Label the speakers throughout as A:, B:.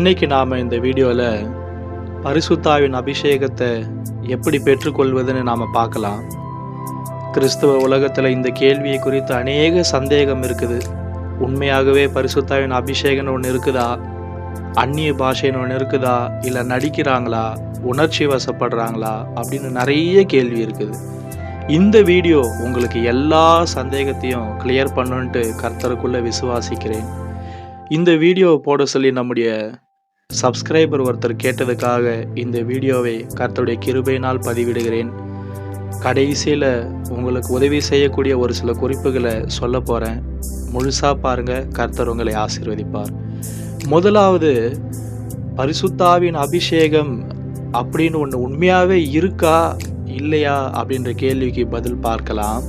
A: இன்னைக்கு நாம் இந்த வீடியோவில் பரிசுத்தாவின் அபிஷேகத்தை எப்படி பெற்றுக்கொள்வதுன்னு நாம் பார்க்கலாம். கிறிஸ்துவ உலகத்தில் இந்த கேள்வியை குறித்து அநேக சந்தேகம் இருக்குது. உண்மையாகவே பரிசுத்தாவின் அபிஷேகம்னு ஒன்று இருக்குதா, அந்நிய பாஷைன்னு ஒன்று இருக்குதா, இல்லை நடிக்கிறாங்களா, உணர்ச்சி வசப்படுறாங்களா அப்படின்னு நிறைய கேள்வி இருக்குது. இந்த வீடியோ உங்களுக்கு எல்லா சந்தேகத்தையும் கிளியர் பண்ணுன்ட்டு கர்த்தருக்குள்ளே விசுவாசிக்கிறேன். இந்த வீடியோவை போட சொல்லி நம்முடைய சப்ஸ்கிரைபர் ஒருத்தர் கேட்டதுக்காக இந்த வீடியோவை கர்த்தருடைய கிருபையினால் பதிவிடுகிறேன். கடைசியில் உங்களுக்கு உதவி செய்யக்கூடிய ஒரு சில குறிப்புகளை சொல்ல போகிறேன். முழுசாக பாருங்கள், கர்த்தர் உங்களை ஆசீர்வதிப்பார். முதலாவது, பரிசுத்தாவின் அபிஷேகம் அப்படின்னு ஒன்று உண்மையாகவே இருக்கா இல்லையா அப்படின்ற கேள்விக்கு பதில் பார்க்கலாம்.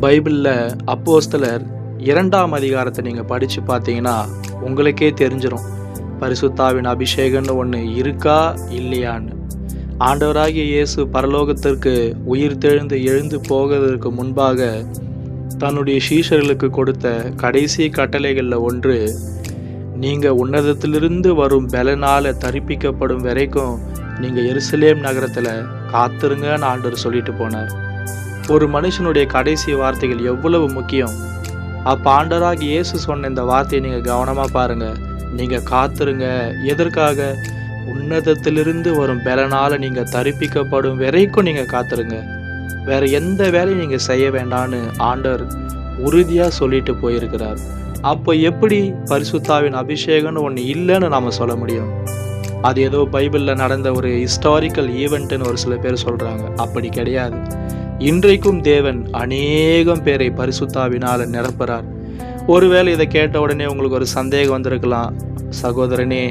A: பைபிளில் அப்போஸ்தலர் 2ஆம் அதிகாரத்தை நீங்கள் படித்து பார்த்தீங்கன்னா உங்களுக்கே தெரிஞ்சிடும் பரிசுத்தாவின் அபிஷேகம்னு ஒன்று இருக்கா இல்லையான்னு. ஆண்டவராகிய இயேசு பரலோகத்திற்கு உயிர் தெழுந்து எழுந்து போவதற்கு முன்பாக தன்னுடைய சீஷர்களுக்கு கொடுத்த கடைசி கட்டளைகளில் ஒன்று, நீங்கள் உன்னதத்திலிருந்து வரும் பலனால தரிப்பிக்கப்படும் வரைக்கும் நீங்கள் எருசலேம் நகரத்தில் காத்திருங்கன்னு ஆண்டவர் சொல்லிட்டு போனார். ஒரு மனுஷனுடைய கடைசி வார்த்தைகள் எவ்வளவு முக்கியம். அப்போ ஆண்டவராகிய இயேசு சொன்ன இந்த வார்த்தையை நீங்கள் கவனமாக பாருங்கள். நீங்கள் காத்துருங்க. எதற்காக? உன்னதத்திலிருந்து வரும் பலனால் நீங்கள் தரிப்பிக்கப்படும் வரைக்கும் நீங்கள் காத்துருங்க. வேறு எந்த வேலையும் நீங்கள் செய்ய வேண்டான்னு ஆண்டவர் உறுதியாக சொல்லிட்டு போயிருக்கிறார். அப்போ எப்படி பரிசுத்தாவின் அபிஷேகம்னு ஒன்று இல்லைன்னு நாம் சொல்ல முடியும்? அது ஏதோ பைபிளில் நடந்த ஒரு ஹிஸ்டாரிக்கல் ஈவெண்ட்டுன்னு ஒரு சில பேர் சொல்கிறாங்க. அப்படி கிடையாது. இன்றைக்கும் தேவன் அநேகம் பேரை பரிசுத்தாவினால் நிரப்புறார். ஒருவேளை இதை கேட்ட உடனே உங்களுக்கு ஒரு சந்தேகம் வந்திருக்கலாம், சகோதரனே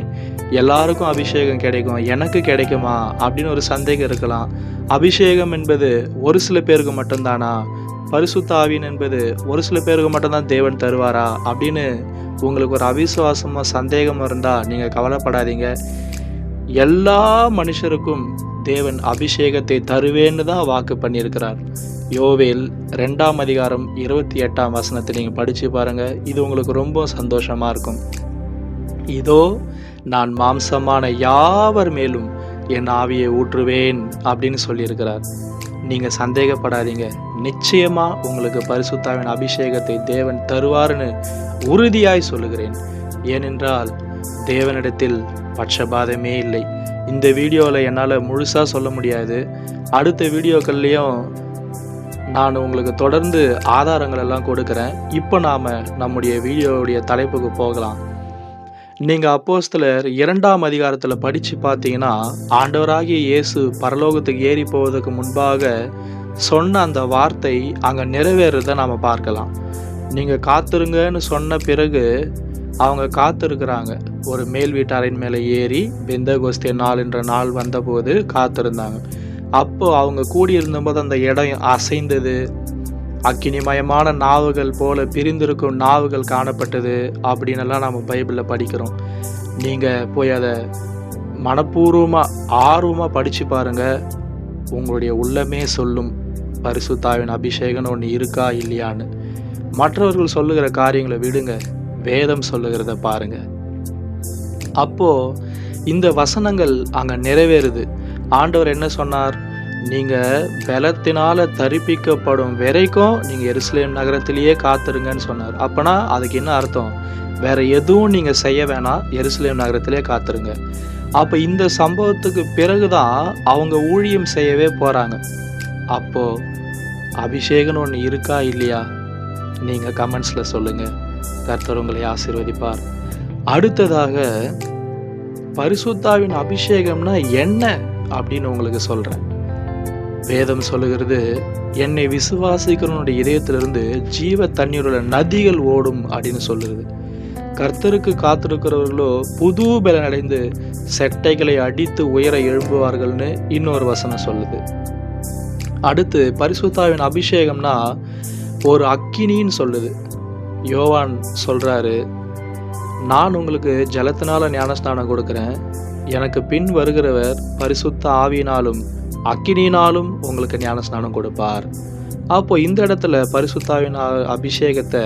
A: எல்லாருக்கும் அபிஷேகம் கிடைக்கும், எனக்கு கிடைக்குமா அப்படின்னு ஒரு சந்தேகம் இருக்கலாம். அபிஷேகம் என்பது ஒரு சில பேருக்கு மட்டும்தானா? பரிசுத்தாவின் என்பது ஒரு சில பேருக்கு மட்டும்தான் தேவன் தருவாரா அப்படின்னு உங்களுக்கு ஒரு அவிசுவாசமோ சந்தேகம் இருந்தால் நீங்கள் கவலைப்படாதீங்க. எல்லா மனுஷருக்கும் தேவன் அபிஷேகத்தை தருவேன்னு தான் வாக்கு பண்ணியிருக்கிறார். யோவேல் 2ஆம் அதிகாரம் 28ஆம் வசனத்தை நீங்கள் படித்து பாருங்கள். இது உங்களுக்கு ரொம்ப சந்தோஷமாக இருக்கும். இதோ நான் மாம்சமான யாவர் மேலும் என் ஆவியை ஊற்றுவேன் அப்படின்னு சொல்லியிருக்கிறார். நீங்கள் சந்தேகப்படாதீங்க. நிச்சயமாக உங்களுக்கு பரிசுத்தாவின் அபிஷேகத்தை தேவன் தருவார்னு உறுதியாய் சொல்லுகிறேன். ஏனென்றால் தேவனிடத்தில் பட்சபாதமே இல்லை. இந்த வீடியோவில் என்னால் முழுசாக சொல்ல முடியாது. அடுத்த வீடியோக்கள்லேயும் நான் உங்களுக்கு தொடர்ந்து ஆதாரங்கள் எல்லாம் கொடுக்குறேன். இப்போ நாம் நம்முடைய வீடியோவுடைய தலைப்புக்கு போகலாம். நீங்கள் அப்போஸ்தலர் 2ஆம் அதிகாரத்தில் படித்து பார்த்தீங்கன்னா ஆண்டவராகிய இயேசு பரலோகத்துக்கு ஏறி போவதற்கு முன்பாக சொன்ன அந்த வார்த்தை அங்கே நிறைவேறதை நாம் பார்க்கலாம். நீங்கள் காத்திருங்கன்னு சொன்ன பிறகு அவங்க காத்திருக்கிறாங்க. ஒரு மேல் வீட்டாரின் மேலே ஏறி பெந்தகோஸ்தே நாள் என்ற நாள் வந்தபோது காத்திருந்தாங்க. அப்போ அவங்க கூடியிருந்தபோது அந்த இடம் அசைந்தது. அக்கினிமயமான நாவுகள் போல பிரிந்திருக்கும் நாவுகள் காணப்பட்டது அப்படின்னெல்லாம் நம்ம பைபிளில் படிக்கிறோம். நீங்கள் போய் அதை மனப்பூர்வமாக ஆர்வமாக படித்து பாருங்கள். உங்களுடைய உள்ளமே சொல்லும் பரிசுத்தாவின் அபிஷேகம்னு ஒன்று இருக்கா இல்லையான்னு. மற்றவர்கள் சொல்லுகிற காரியங்களை விடுங்க, வேதம் சொல்லுகிறத பாருங்க. அப்போ இந்த வசனங்கள் அங்க நிறைவேறுது. ஆண்டவர் என்ன சொன்னார்? நீங்க பலத்தினால தரிப்பிக்கப்படும் வரைக்கும் நீங்க எருசலேம் நகரத்திலேயே காத்திருங்கன்னு சொன்னார். அப்பனா அதுக்கு என்ன அர்த்தம்? வேற எதுவும் நீங்க செய்ய வேணாம், எருசலேம் நகரத்திலே காத்திருங்க. அப்ப இந்த சம்பவத்துக்கு பிறகுதான் அவங்க ஊழியம் செய்யவே போறாங்க. அப்போ அபிஷேகம்னு ஒன்று இருக்கா இல்லையா? நீங்க கமெண்ட்ஸ்ல சொல்லுங்க. கர்த்தர் உங்களை ஆசீர்வதிப்பார். அடுத்ததாக, பரிசுத்தாவின் அபிஷேகம்னா என்ன அப்படின்னு உங்களுக்கு சொல்றேன். வேதம் சொல்லுகிறது, என்னை விசுவாசிக்கிறவனுடைய இதயத்திலிருந்து ஜீவ தண்ணீருள்ள நதிகள் ஓடும் அப்படின்னு சொல்லுறது. கர்த்தருக்கு காத்திருக்கிறவர்களோ புது பலன் அடைந்து செட்டைகளை அடித்து உயர எழும்புவார்கள்னு இன்னொரு வசனம் சொல்லுது. அடுத்து, பரிசுத்தாவின் அபிஷேகம்னா ஒரு அக்கினின்னு சொல்லுது. யோவான் சொல்றாரு, நான் உங்களுக்கு ஜலத்தினால ஞானஸ்நானம் கொடுக்குறேன், எனக்கு பின் வருகிறவர் பரிசுத்த ஆவியினாலும் அக்கினியினாலும் உங்களுக்கு ஞானஸ்நானம் கொடுப்பார். அப்போ இந்த இடத்துல பரிசுத்தாவின் அபிஷேகத்தை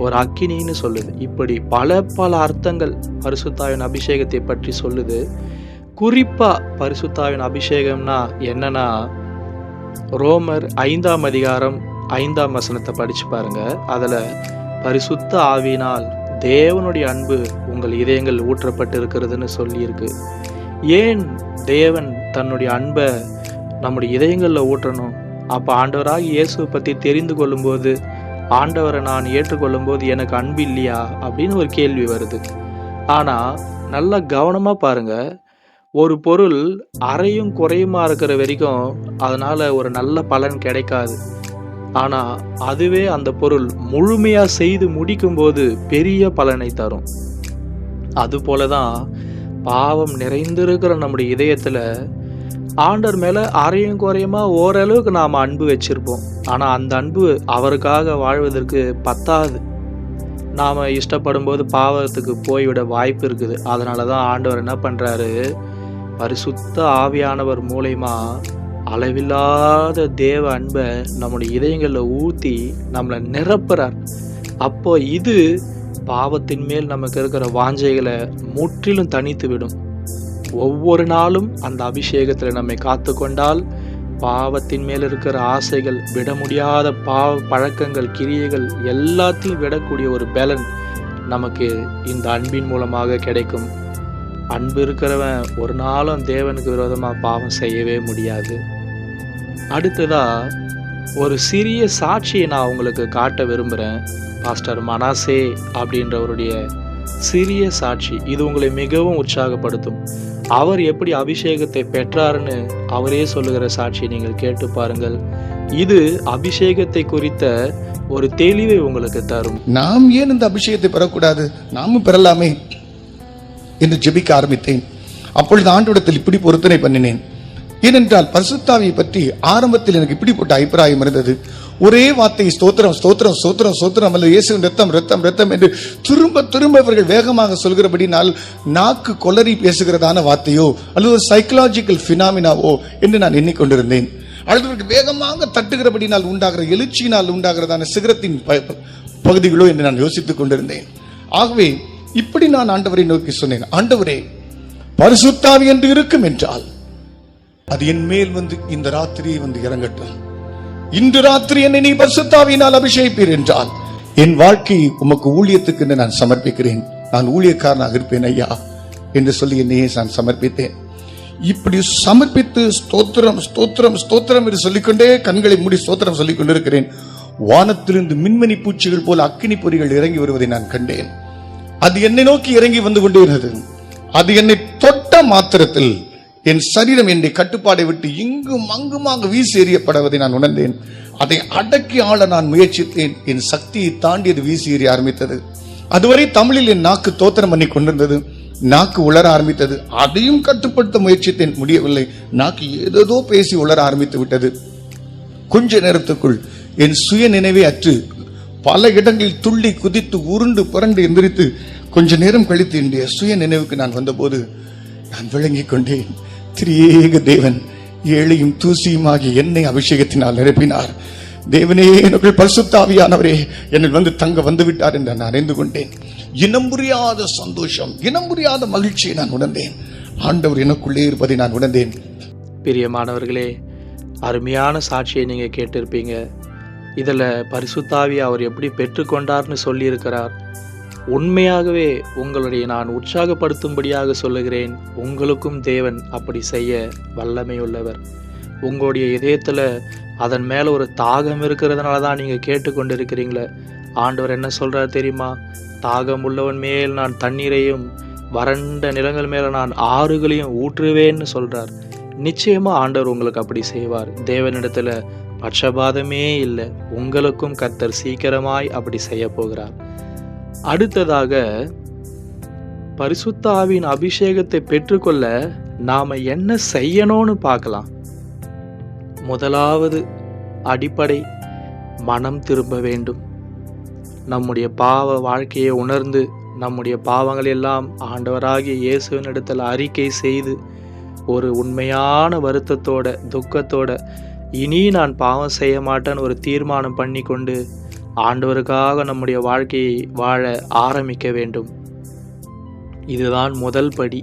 A: ஒரு அக்கினின்னு சொல்லுது. இப்படி பல பல அர்த்தங்கள் பரிசுத்தாவின் அபிஷேகத்தை பற்றி சொல்லுது. குறிப்பா பரிசுத்தாவின் அபிஷேகம்னா என்னன்னா, ரோமர் 5ஆம் அதிகாரம் 5ஆம் வசனத்தை படிச்சு பாருங்க. அதுல பரிசுத்த ஆவியினால் தேவனுடைய அன்பு உங்கள் இதயங்கள் ஊற்றப்பட்டு இருக்கிறதுன்னு சொல்லியிருக்கு. ஏன் தேவன் தன்னுடைய அன்பை நம்முடைய இதயங்களில் ஊற்றணும்? அப்போ ஆண்டவராக இயேசுவை பற்றி தெரிந்து கொள்ளும்போது, ஆண்டவரை நான் ஏற்றுக்கொள்ளும்போது எனக்கு அன்பு இல்லையா அப்படின்னு ஒரு கேள்வி வருது. ஆனால் நல்லா கவனமாக பாருங்க, ஒரு பொருள் அரையும் குறையுமா இருக்கிற வரைக்கும் அதனால் ஒரு நல்ல பலன் கிடைக்காது. ஆனால் அதுவே அந்த பொருள் முழுமையாக செய்து முடிக்கும்போது பெரிய பலனை தரும். அதுபோல தான் பாவம் நிறைந்திருக்கிற நம்முடைய இதயத்தில் ஆண்டவர் மேலே அரையும் குறையுமா ஓரளவுக்கு நாம் அன்பு வச்சுருப்போம். ஆனால் அந்த அன்பு அவருக்காக வாழ்வதற்கு பத்தாது. நாம் இஷ்டப்படும் போது பாவத்துக்கு போய்விட வாய்ப்பு இருக்குது. அதனால தான் ஆண்டவர் என்ன பண்ணுறாரு, பரிசுத்த ஆவியானவர் மூலமா அளவில்லாத தேவ அன்பை நம்முடைய இதயங்களில் ஊற்றி நம்மளை நிரப்புறார். அப்போ இது பாவத்தின் மேல் நமக்கு இருக்கிற வாஞ்சைகளை முற்றிலும் தனித்து விடும். ஒவ்வொரு நாளும் அந்த அபிஷேகத்தில் நம்மை காத்து கொண்டால் பாவத்தின் மேல் இருக்கிற ஆசைகள், விட முடியாத பாவ பழக்கங்கள், கிரியைகள் எல்லாத்தையும் விடக்கூடிய ஒரு பலன் நமக்கு இந்த அன்பின் மூலமாக கிடைக்கும். அன்பு இருக்கிறவன் ஒரு நாளும் தேவனுக்கு விரோதமாக பாவம் செய்யவே முடியாது. அடுத்ததா ஒரு சிறிய சாட்சியை நான் உங்களுக்கு காட்ட விரும்புகிறேன். பாஸ்டர் மனாசே அப்படின்றவருடைய சிறிய சாட்சி. இது உங்களை மிகவும் உற்சாகப்படுத்தும். அவர் எப்படி அபிஷேகத்தை பெற்றாருன்னு அவரே சொல்லுகிற சாட்சியை நீங்கள் கேட்டு பாருங்கள். இது அபிஷேகத்தை குறித்த ஒரு தெளிவை உங்களுக்கு தரும்.
B: நாம் ஏன் இந்த அபிஷேகத்தை பெறக்கூடாது, நாமும் பெறலாமே என்று ஜெபிக்க ஆரம்பித்தேன். அப்பொழுது ஆண்டவரிடத்தில் இப்படி பொருத்தனை பண்ணினேன். ஏனென்றால் பரிசுத்தாவியை பற்றி ஆரம்பத்தில் எனக்கு இப்படிப்பட்ட அபிப்பிராயம் இருந்தது. ஒரே வார்த்தை ஸ்தோத்திரம் ஸ்தோத்திரம் ஸ்தோத்திரம் ஸ்தோத்திரம் அல்லது இயேசுவின் ரத்தம் ரத்தம் ரத்தம் என்று திரும்ப திரும்ப இவர்கள் வேகமாக சொல்கிறபடினால் நாக்கு கொலரி பேசுகிறதான வார்த்தையோ அல்லது ஒரு சைக்கலாஜிக்கல் பினாமினாவோ என்று நான் எண்ணிக்கொண்டிருந்தேன். அல்லது வேகமாக தட்டுகிறபடினால் உண்டாகிற எழுச்சியினால் உண்டாகிறதான சிகரத்தின் பகுதிகளோ என்று நான் யோசித்துக் கொண்டிருந்தேன். ஆகவே இப்படி நான் ஆண்டவரை நோக்கி சொன்னேன், ஆண்டவரே, பரிசுத்தாவி என்று இருக்கும் என்றால் அது என் மேல் வந்து இந்த ராத்திரியை வந்து இறங்கட்டும். இன்று ராத்திரி என்னை நீ பரிசுத்தாவியினால் அபிஷேகிப்பீர் என்றால் என் வாழ்க்கையை உமக்கு ஊழியத்துக்கு என்று நான் சமர்ப்பிக்கிறேன். நான் ஊழியக்காரனாக இருப்பேன் ஐயா என்று சொல்லி என்னையே நான் சமர்ப்பித்தேன். இப்படி சமர்ப்பித்து ஸ்தோத்திரம் ஸ்தோத்திரம் ஸ்தோத்திரம் என்று சொல்லிக்கொண்டே கண்களை மூடி ஸ்தோத்திரம் சொல்லிக் கொண்டிருக்கிறேன். வானத்திலிருந்து மின்மணி பூச்சிகள் போல அக்கினி பொறிகள் இறங்கி வருவதை நான் கண்டேன். அது என்னை நோக்கி இறங்கி வந்து கொண்டே இருந்தது. அது என்னை தொட்ட மாத்திரத்தில் என் சரீரம் என்னை கட்டுப்பாடை விட்டு இங்கும் அங்குமாக வீசி எறியப்படுவதை நான் உணர்ந்தேன். அதை அடக்கி ஆள நான் முயற்சித்தேன். என் சக்தியை தாண்டி அது வீசி எறிய ஆரம்பித்தது. அதுவரை தமிழில் என் நாக்கு தோத்திரம் பண்ணி கொண்டிருந்தது. நாக்கு உளர ஆரம்பித்தது. அதையும் கட்டுப்படுத்த முயற்சித்தேன், முடியவில்லை. நாக்கு ஏதோ பேசி உளர ஆரம்பித்து விட்டது. கொஞ்ச நேரத்துக்குள் என் சுய நினைவே அற்று பல இடங்களில் துள்ளி குதித்து உருண்டு புரண்டு எந்திரித்து கொஞ்ச நேரம் கழித்து என்னுடைய சுய நினைவுக்கு நான் வந்தபோது நான் விளங்கிக் கொண்டேன். திரியேக தேவன் ஏழையும் தூசியுமாகி என்னை அபிஷேகத்தினால் நிரப்பினார். தேவனே, எனக்குள் பரிசுத்த ஆவியானவரே என்னில் வந்து தங்க வந்து விட்டார் என்று நான் அறிந்து கொண்டேன். இனம் புரியாத சந்தோஷம், இனம் புரியாத மகிழ்ச்சியை நான் உணர்ந்தேன். ஆண்டவர் எனக்குள்ளே இருப்பதை நான் உணர்ந்தேன்.
A: பிரியமானவர்களே, அருமையான சாட்சியை நீங்க கேட்டிருப்பீங்க. இதில் பரிசுத்தாவி அவர் எப்படி பெற்றுக்கொண்டார்னு சொல்லியிருக்கிறார். உண்மையாகவே உங்களுடைய நான் உற்சாகப்படுத்தும்படியாக சொல்லுகிறேன், உங்களுக்கும் தேவன் அப்படி செய்ய வல்லமையுள்ளவர். உங்களுடைய இதயத்தில் அதன் மேலே ஒரு தாகம் இருக்கிறதுனால தான் நீங்கள் கேட்டுக்கொண்டிருக்கிறீங்களே. ஆண்டவர் என்ன சொல்கிறார் தெரியுமா? தாகம் உள்ளவன் மேல் நான் தண்ணீரையும் வறண்ட நிலங்கள் மேலே நான் ஆறுகளையும் ஊற்றுவேன்னு சொல்கிறார். நிச்சயமாக ஆண்டவர் உங்களுக்கு அப்படி செய்வார். தேவனிடத்தில் பட்சபாதமே இல்லை. உங்களுக்கும் கர்த்தர் சீக்கிரமாய் அப்படி செய்ய போகிறார். அடுத்ததாக பரிசுத்த ஆவியின் அபிஷேகத்தை பெற்றுக்கொள்ள நாம என்ன செய்யணும்னு பார்க்கலாம். முதலாவது அடிப்படை, மனம் திரும்ப வேண்டும். நம்முடைய பாவ வாழ்க்கையை உணர்ந்து நம்முடைய பாவங்கள் எல்லாம் ஆண்டவராகிய இயேசுவின் இடத்துல அறிக்கை செய்து ஒரு உண்மையான வருத்தத்தோட துக்கத்தோட இனி நான் பாவம் செய்ய மாட்டேன்னு ஒரு தீர்மானம் பண்ணி கொண்டு ஆண்டவருக்காக நம்முடைய வாழ்க்கையை வாழ ஆரம்பிக்க வேண்டும். இதுதான் முதல் படி.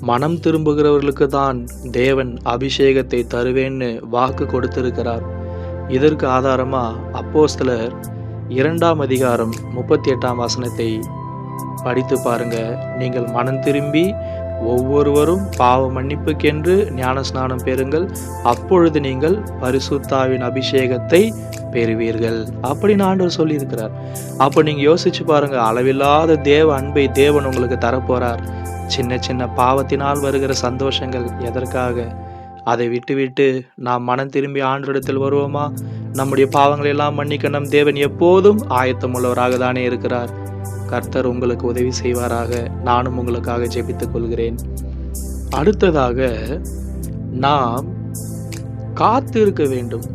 A: மனம் திரும்புகிறவர்களுக்கு தான் தேவன் அபிஷேகத்தை தருவேன்னு வாக்கு கொடுத்திருக்கிறார். இதற்கு ஆதாரமா அப்போஸ்தலர் 2ஆம் அதிகாரம் 38ஆம் வசனத்தை படித்து பாருங்க. நீங்கள் மனம் திரும்பி ஒவ்வொருவரும் பாவ மன்னிப்புக்கென்று ஞானஸ்நானம் பெறுங்கள், அப்பொழுது நீங்கள் பரிசுத்தாவின் அபிஷேகத்தை பெறுவீர்கள் அப்படின்னு ஆண்டவர் சொல்லியிருக்கிறார். அப்போ நீங்க யோசிச்சு பாருங்க, அளவில்லாத தேவ அன்பை தேவன் உங்களுக்கு தரப்போறார். சின்ன சின்ன பாவத்தினால் வருகிற சந்தோஷங்கள் எதற்காக? அதை விட்டுவிட்டு நாம் மனம் திரும்பி ஆண்டவரிடத்தில் வருவோமா? நம்முடைய பாவங்களை எல்லாம் மன்னிக்க நம் தேவன் எப்போதும் ஆயத்தம் உள்ளவராக தானே இருக்கிறார். கர்த்தர் உங்களுக்கு உதவி செய்வாராக. நானும் உங்களுக்காக ஜெபித்துக் கொள்கிறேன். அடுத்ததாக நாம் காத்திருக்க வேண்டும்.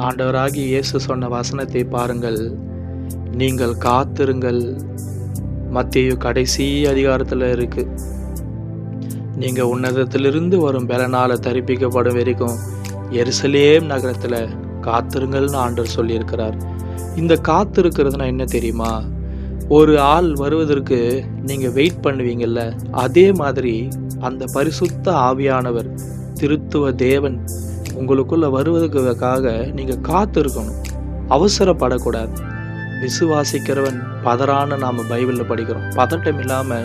A: ஆண்டவராகிய இயேசு சொன்ன வசனத்தை பாருங்கள். நீங்கள் காத்திருங்கள். மத்தேயு கடைசி அதிகாரத்துல இருக்கு. நீங்க உன்னதத்திலிருந்து வரும் பலனால தரிப்பிக்கப்படும் வரைக்கும் எருசலேம் நகரத்துல காத்திருங்கள்னு ஆண்டவர் சொல்லியிருக்கிறார். இந்த காத்திருக்கிறதுனா என்ன தெரியுமா? ஒரு ஆள் வருவதற்கு நீங்க வெயிட் பண்ணுவீங்கல்ல, அதே மாதிரி அந்த பரிசுத்த ஆவியானவர் திருத்துவ தேவன் உங்களுக்குள்ள வருவதற்காக நீங்க காத்திருக்கணும். அவசரப்படக்கூடாது. விசுவாசிக்கிறவன் பதறான்னு நாம பைபிள்ல படிக்கிறோம். பதட்டம் இல்லாம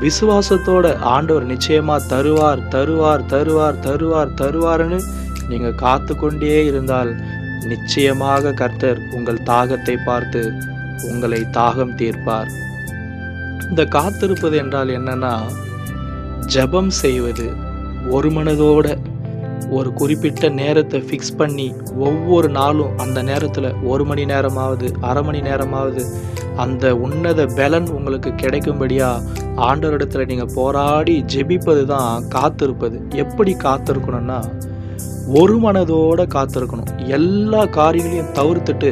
A: விசுவாசத்தோட ஆண்டவர் நிச்சயமா தருவார் தருவார் தருவார் தருவார் தருவார்னு நீங்க காத்து கொண்டே இருந்தால் நிச்சயமாக கர்த்தர் உங்கள் தாகத்தை பார்த்து உங்களை தாகம் தீர்ப்பார். இந்த காத்திருப்பது என்றால் என்னன்னா, ஜெபம் செய்வது, ஒரு மனதோட ஒரு குறிப்பிட்ட நேரத்தை ஃபிக்ஸ் பண்ணி ஒவ்வொரு நாளும் அந்த நேரத்தில் 1 மணி நேரமாவது 1/2 மணி நேரமாவது அந்த உன்னத பலன் உங்களுக்கு கிடைக்கும்படியா ஆண்டவரிடத்துல நீங்கள் போராடி ஜெபிப்பது தான் காத்திருப்பது. எப்படி காத்திருக்கணும்னா, ஒரு மனதோட காத்திருக்கணும். எல்லா காரியங்களையும் தவிர்த்துட்டு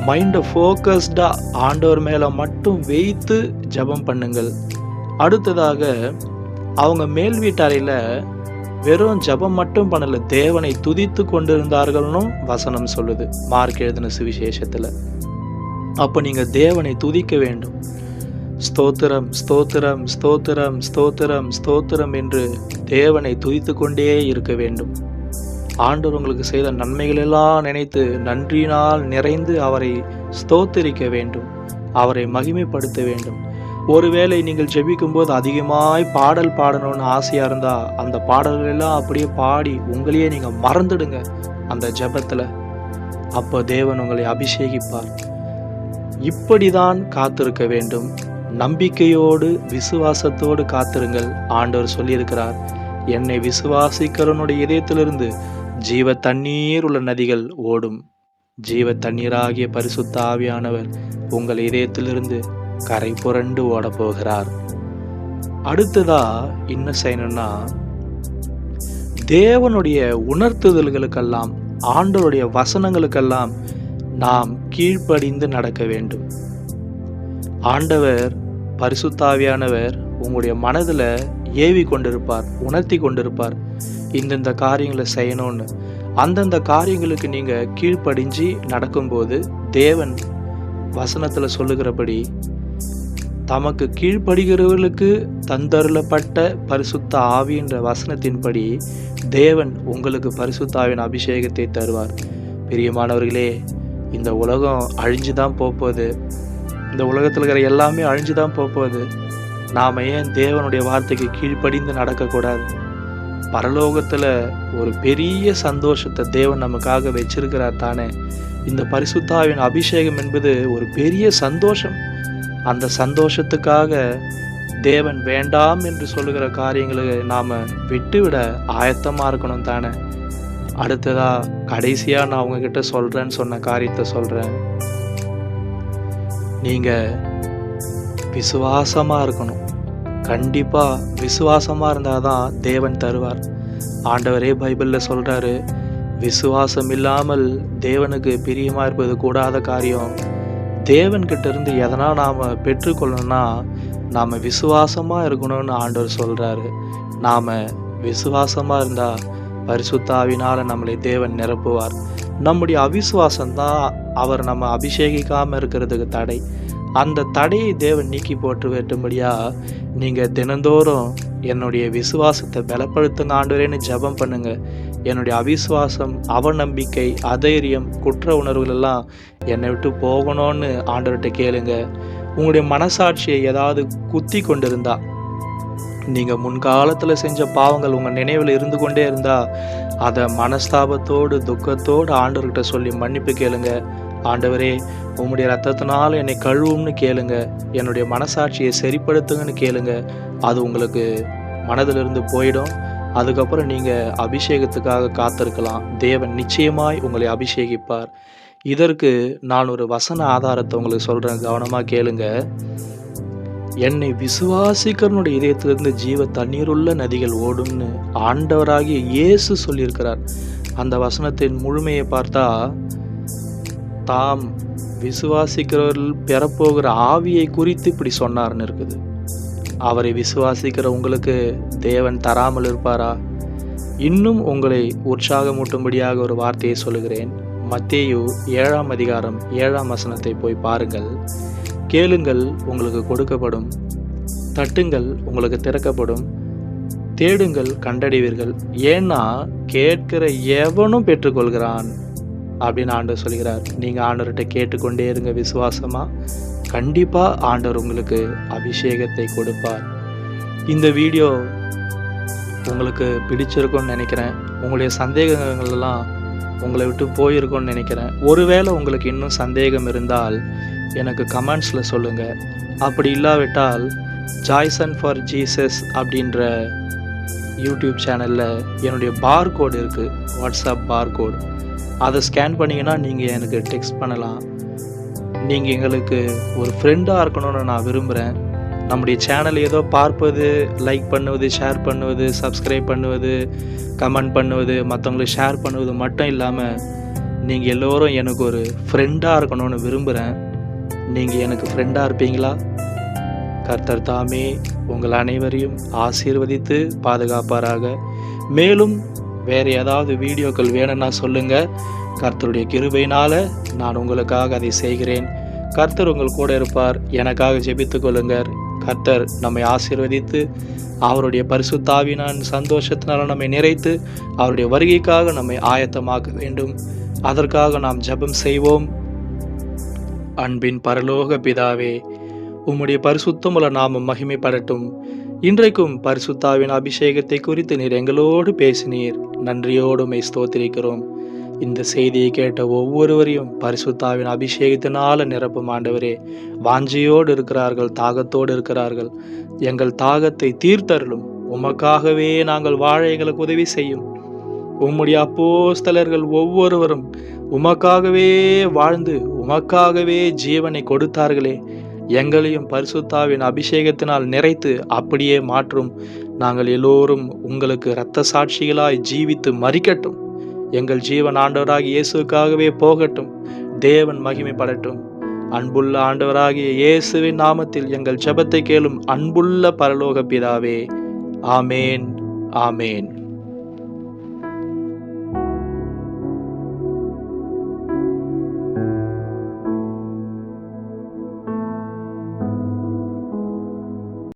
A: மைண்டை ஃபோக்கஸ்டாக ஆண்டவர் மேலே மட்டும் வைத்து ஜெபம் பண்ணுங்கள். அடுத்ததாக அவங்க மேல் வீட்டறையில் வெறும் ஜெபம் மட்டும் பண்ணல, தேவனை துதித்து கொண்டிருந்தார்கள்னு வசனம் சொல்லுது மார்க் எழுதின சுவிசேஷத்துல. அப்ப நீங்க தேவனை துதிக்க வேண்டும். ஸ்தோத்திரம் ஸ்தோத்திரம் ஸ்தோத்திரம் ஸ்தோத்திரம் ஸ்தோத்திரம் என்று தேவனை துதித்து கொண்டே இருக்க வேண்டும். ஆண்டவர் உங்களுக்கு செய்த நன்மைகள் எல்லாம் நினைத்து நன்றியினால் நிறைந்து அவரை ஸ்தோத்திரிக்க வேண்டும், அவரை மகிமைப்படுத்த வேண்டும். ஒருவேளை நீங்கள் ஜெபிக்கும் போது அதிகமாய் பாடல் பாடணும்னு ஆசையா இருந்தா அந்த பாடல்கள் எல்லாம் அப்படியே பாடி உங்களையே நீங்க மறந்துடுங்க அந்த ஜெபத்துல. அப்போ தேவன் உங்களை அபிஷேகிப்பார். இப்படிதான் காத்திருக்க வேண்டும். நம்பிக்கையோடு விசுவாசத்தோடு காத்திருங்கள். ஆண்டவர் சொல்லியிருக்கிறார், என்னை விசுவாசிக்கிறவனுடைய இதயத்திலிருந்து ஜீவ தண்ணீர் உள்ள நதிகள் ஓடும். ஜீவ தண்ணீராகிய பரிசுத்த ஆவியானவர் உங்கள் இதயத்திலிருந்து கரை புரண்டு ஓட போகிறார். அடுத்ததா என்ன செய்யணும்னா, தேவனுடைய உணர்த்துதல்களுக்கெல்லாம் ஆண்டவருடைய வசனங்களுக்கெல்லாம் நாம் கீழ்ப்படிந்து நடக்க வேண்டும். ஆண்டவர் பரிசுத்தாவியானவர் உங்களுடைய மனதுல ஏவி கொண்டிருப்பார், உணர்த்தி கொண்டிருப்பார் இந்தந்த காரியங்களை செய்யணும்னு. அந்தந்த காரியங்களுக்கு நீங்க கீழ்ப்படிஞ்சு நடக்கும்போது தேவன் வசனத்துல சொல்லுகிறபடி தமக்கு கீழ்ப்படுகிறவர்களுக்கு தந்தருளப்பட்ட பரிசுத்த ஆவின்ற வசனத்தின்படி தேவன் உங்களுக்கு பரிசுத்த ஆவியின் அபிஷேகத்தை தருவார். பிரியமானவர்களே, இந்த உலகம் அழிஞ்சுதான் போகுது. இந்த உலகத்தில் இருக்கிற எல்லாமே அழிஞ்சுதான் போகுது. நாம ஏன் தேவனுடைய வார்த்தைக்கு கீழ்ப்படிந்து நடக்கக்கூடாது? பரலோகத்துல ஒரு பெரிய சந்தோஷத்தை தேவன் நமக்காக வச்சிருக்கிறார் தானே. இந்த பரிசுத்த ஆவியின் அபிஷேகம் என்பது ஒரு பெரிய சந்தோஷம். அந்த சந்தோஷத்துக்காக தேவன் வேண்டாம் என்று சொல்லுகிற காரியங்களை நாம விட்டுவிட ஆயத்தமா இருக்கணும் தானே. அடுத்ததா கடைசியா நான் உங்ககிட்ட சொல்றேன்னு சொன்ன காரியத்தை சொல்றேன். நீங்க விசுவாசமா இருக்கணும். கண்டிப்பா விசுவாசமா இருந்தாதான் தேவன் தருவார். ஆண்டவரே பைபிள்ல சொல்றாரு, விசுவாசம் இல்லாமல் தேவனுக்கு பிரியமா இருப்பது கூடாத காரியம். தேவன்கிட்ட இருந்து எதனா நாம பெற்றுக்கொள்ளணும்னா நாம விசுவாசமா இருக்கணும்னு ஆண்டவர் சொல்றாரு. நாம விசுவாசமா இருந்தா பரிசுத்த ஆவியினால நம்மளை தேவன் நிரப்புவார். நம்முடைய அவிசுவாசம்தான் அவர் நம்ம அபிஷேகிக்காம இருக்கிறதுக்கு தடை. அந்த தடையை தேவன் நீக்கி போட்டு வெட்டும்படியா நீங்க தினந்தோறும் என்னுடைய விசுவாசத்தை பலப்படுத்துங்க ஆண்டவரேன்னு ஜெபம் பண்ணுங்க. என்னுடைய அவிசுவாசம், அவநம்பிக்கை, அதைரியம், குற்ற உணர்வுகள் எல்லாம் என்னை விட்டு போகணும்னு ஆண்டவர்கிட்ட கேளுங்க. உங்களுடைய மனசாட்சியை ஏதாவது குத்தி கொண்டிருந்தா, நீங்க முன்காலத்துல செஞ்ச பாவங்கள் உங்க நினைவில் இருந்து கொண்டே இருந்தா, அதை மனஸ்தாபத்தோடு துக்கத்தோடு ஆண்டவர்கிட்ட சொல்லி மன்னிப்பு கேளுங்க. ஆண்டவரே, உம்முடைய ரத்தத்தினால என்னை கழுவும்னு கேளுங்க. என்னுடைய மனசாட்சியை சரிப்படுத்துங்கன்னு கேளுங்க. அது உங்களுக்கு மனதிலிருந்து போயிடும். அதுக்கப்புறம் நீங்க அபிஷேகத்துக்காக காத்திருக்கலாம். தேவன் நிச்சயமாய் உங்களை அபிஷேகிப்பார். இதற்கு நான் ஒரு வசன ஆதாரத்தை உங்களுக்கு சொல்றேன், கவனமா கேளுங்க. என்னை விசுவாசிக்கிறனுடைய இதயத்திலிருந்து ஜீவ தண்ணீருள்ள நதிகள் ஓடும்னு ஆண்டவராகிய இயேசு சொல்லியிருக்கிறார். அந்த வசனத்தின் முழுமையை பார்த்தா, தாம் விசுவாசிக்கிறவர்கள் பெறப்போகிற ஆவியை குறித்து இப்படி சொன்னார்னு இருக்குது. அவரை விசுவாசிக்கிற உங்களுக்கு தேவன் தராமல் இருப்பாரா? இன்னும் உங்களை உற்சாகமூட்டும்படியாக ஒரு வார்த்தையை சொல்லுகிறேன். மத்தேயு 7ஆம் அதிகாரம் 7ஆம் வசனத்தை போய் பாருங்கள். கேளுங்கள், உங்களுக்கு கொடுக்கப்படும். தட்டுங்கள், உங்களுக்கு திறக்கப்படும். தேடுங்கள், கண்டடைவீர்கள். ஏன்னா கேட்கிற எவனும் பெற்றுக்கொள்கிறான் அப்படின்னு ஆண்டவர் சொல்கிறார். நீங்க ஆண்டவர்கிட்ட கேட்டுக்கொண்டே இருங்க விசுவாசமா. கண்டிப்பா ஆண்டவர் உங்களுக்கு அபிஷேகத்தை கொடுப்பார். இந்த வீடியோ உங்களுக்கு பிடிச்சிருக்கும்னு நினைக்கிறேன். உங்களுடைய சந்தேகங்கள் எல்லாம் உங்களை விட்டு போயிருக்கும்னு நினைக்கிறேன். ஒருவேளை உங்களுக்கு இன்னும் சந்தேகம் இருந்தால் எனக்கு கமெண்ட்ஸ்ல சொல்லுங்க. அப்படி இல்லாவிட்டால் ஜாய்சன் ஃபார் ஜீசஸ் அப்படின்ற யூடியூப் சேனல்ல என்னுடைய பார்கோடு இருக்கு, வாட்ஸ்அப் பார்கோடு. அதை ஸ்கேன் பண்ணிங்கன்னா நீங்கள் எனக்கு டெக்ஸ்ட் பண்ணலாம். நீங்கள் எங்களுக்கு ஒரு ஃப்ரெண்டாக இருக்கணும்னு நான் விரும்புகிறேன். நம்முடைய சேனல் ஏதோ பார்ப்பது, லைக் பண்ணுவது, ஷேர் பண்ணுவது, சப்ஸ்கிரைப் பண்ணுவது, கமெண்ட் பண்ணுவது, மற்றவங்களுக்கு ஷேர் பண்ணுவது மட்டும் இல்லாமல் நீங்கள் எல்லோரும் எனக்கு ஒரு ஃப்ரெண்டாக இருக்கணும்னு விரும்புகிறேன். நீங்கள் எனக்கு ஃப்ரெண்டாக இருப்பீங்களா? கர்த்தர் தாமே உங்கள் அனைவரையும் ஆசீர்வதித்து பாதுகாப்பாராக. மேலும் வேறு ஏதாவது வீடியோக்கள் வேணும்னா சொல்லுங்க. கர்த்தருடைய கிருபையினால நான் உங்களுக்காக அதை செய்கிறேன். கர்த்தர் உங்கள் கூட இருப்பார். எனக்காக ஜெபித்துக் கொள்ளுங்கள். கர்த்தர் நம்மை ஆசீர்வதித்து அவருடைய பரிசுத்த ஆவியின் சந்தோஷத்தினால நம்மை நிறைத்து அவருடைய வருகைக்காக நம்மை ஆயத்தமாக்க வேண்டும். அதற்காக நாம் ஜெபம் செய்வோம். அன்பின் பரலோக பிதாவே, உம்முடைய பரிசுத்தமுள்ள நாமம் மகிமைப்படட்டும். இன்றைக்கும் பரிசுத்தாவின் அபிஷேகத்தை குறித்து நீர் எங்களோடு பேசினீர். நன்றியோடு உம்மை ஸ்தோத்திரிக்கிறோம். இந்த செய்தியை கேட்ட ஒவ்வொருவரையும் பரிசுத்தாவின் அபிஷேகத்தினால நிரப்பும் ஆண்டவரே. வாஞ்சையோடு இருக்கிறார்கள், தாகத்தோடு இருக்கிறார்கள். எங்கள் தாகத்தை தீர்த்தருளும். உமக்காகவே நாங்கள் வாழ எங்களுக்கு உதவி செய்யும். உம்முடைய அப்போஸ்தலர்கள் ஒவ்வொருவரும் உமக்காகவே வாழ்ந்து உமக்காகவே ஜீவனை கொடுத்தார்களே. எங்களையும் பரிசுத்தாவின் அபிஷேகத்தினால் நிறைத்து அப்படியே மாற்றும். நாங்கள் எல்லோரும் உங்களுக்கு இரத்த சாட்சிகளாய் ஜீவித்து மரிக்கட்டும். எங்கள் ஜீவன் ஆண்டவராகிய இயேசுக்காகவே போகட்டும். தேவன் மகிமைப்படட்டும். அன்புள்ள ஆண்டவராகிய இயேசுவின் நாமத்தில் எங்கள் ஜெபத்தை கேளும் அன்புள்ள பரலோக பிதாவே. ஆமேன், ஆமேன்.